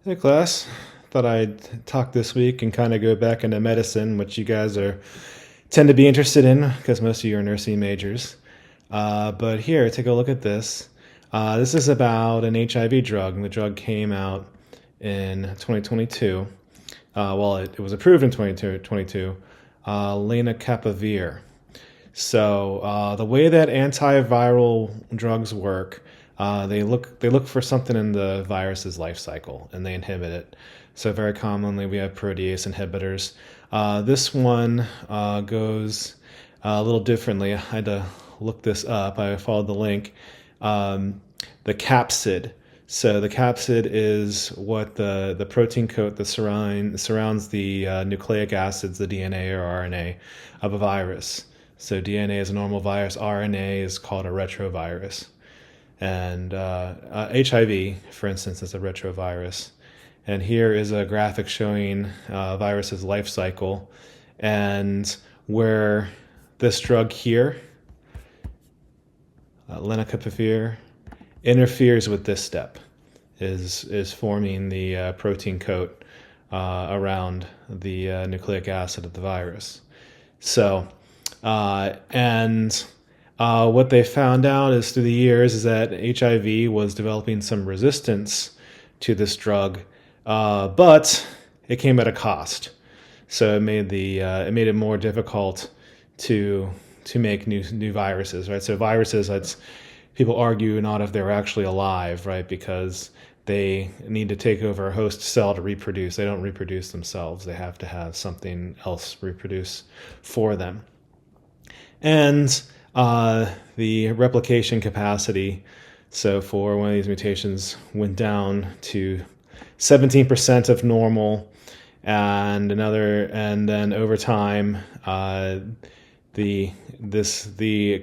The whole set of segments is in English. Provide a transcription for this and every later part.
Hey class, thought I'd talk this week and kind of go back into medicine, which you guys are tend to be interested in because most of you are nursing majors. But here, take a look at this. This is about an HIV drug, and the drug came out in 2022. It was approved in 2022. Lenacapavir. The way that antiviral drugs work, they look for something in the virus's life cycle and they inhibit it. So very commonly we have protease inhibitors. This one goes a little differently. I had to look this up. I followed the link. The capsid. So the capsid is what the protein coat that surrounds the nucleic acids, the DNA or RNA of a virus. So DNA is a normal virus. RNA is called a retrovirus. And HIV, for instance, is a retrovirus. And here is a graphic showing virus's life cycle and where this drug here, lenacapavir, interferes with this step, is forming the protein coat around the nucleic acid of the virus. What they found out is through the years is that HIV was developing some resistance to this drug, but it came at a cost. So it made it more difficult to make new viruses, right? So viruses, that's people argue not if they're actually alive, right? Because they need to take over a host cell to reproduce. They don't reproduce themselves. They have to have something else reproduce for them. And the replication capacity, so for one of these mutations, went down to 17% of normal, and then over time, the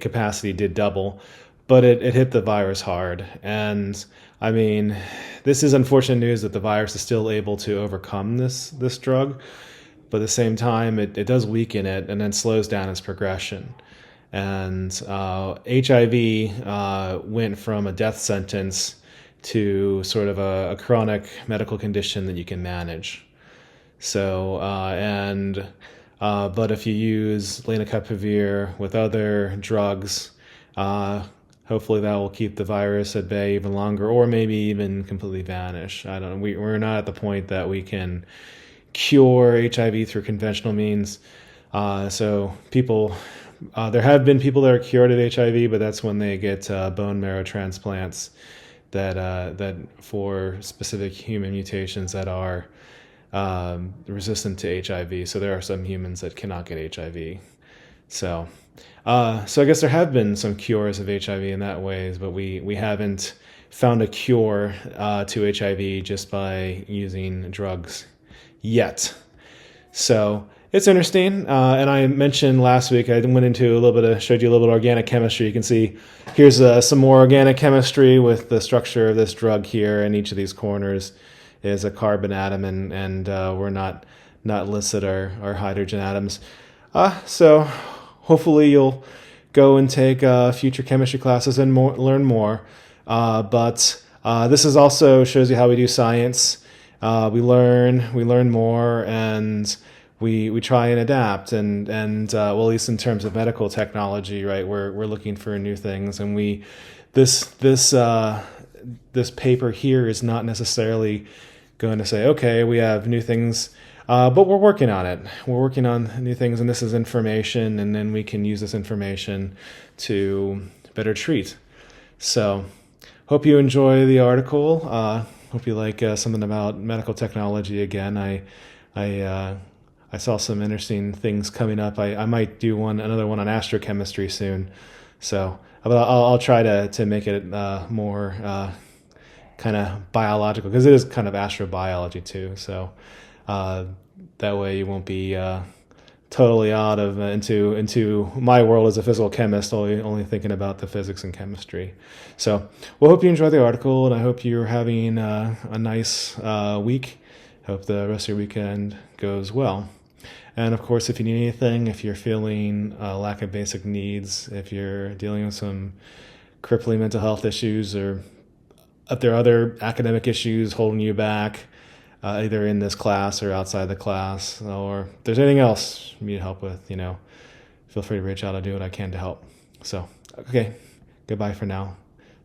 capacity did double, but it hit the virus hard. And I mean, this is unfortunate news that the virus is still able to overcome this drug, but at the same time, it does weaken it and then slows down its progression. And HIV went from a death sentence to sort of a chronic medical condition that you can manage. But if you use lenacapavir with other drugs, hopefully that will keep the virus at bay even longer, or maybe even completely vanish. I don't know. We're not at the point that we can cure HIV through conventional means. There have been people that are cured of HIV, but that's when they get bone marrow transplants that for specific human mutations that are resistant to HIV. So there are some humans that cannot get HIV. So I guess there have been some cures of HIV in that ways, but we haven't found a cure to HIV just by using drugs yet. So it's interesting, and I mentioned last week, I went into showed you a little bit of organic chemistry. You can see here's some more organic chemistry with the structure of this drug here, and each of these corners is a carbon atom, and we're not listed our hydrogen atoms. So hopefully you'll go and take future chemistry classes and learn more. But this is also shows you how we do science. We learn more, and we try and adapt, and well, at least in terms of medical technology, right? We're looking for new things, and this paper here is not necessarily going to say, okay, we have new things, but we're working on it. We're working on new things, and this is information, and then we can use this information to better treat. So, hope you enjoy the article. Hope you like something about medical technology again. I saw some interesting things coming up. I might do another one on astrochemistry soon. So I'll try to make it more kind of biological, because it is kind of astrobiology too. So that way you won't be totally out of into my world as a physical chemist, only thinking about the physics and chemistry. So well, hope you enjoy the article, and I hope you're having a nice week. Hope the rest of your weekend goes well. And of course, if you need anything, if you're feeling a lack of basic needs, if you're dealing with some crippling mental health issues, or if there are other academic issues holding you back, either in this class or outside the class, or if there's anything else you need help with, feel free to reach out. I'll do what I can to help. So, okay, goodbye for now.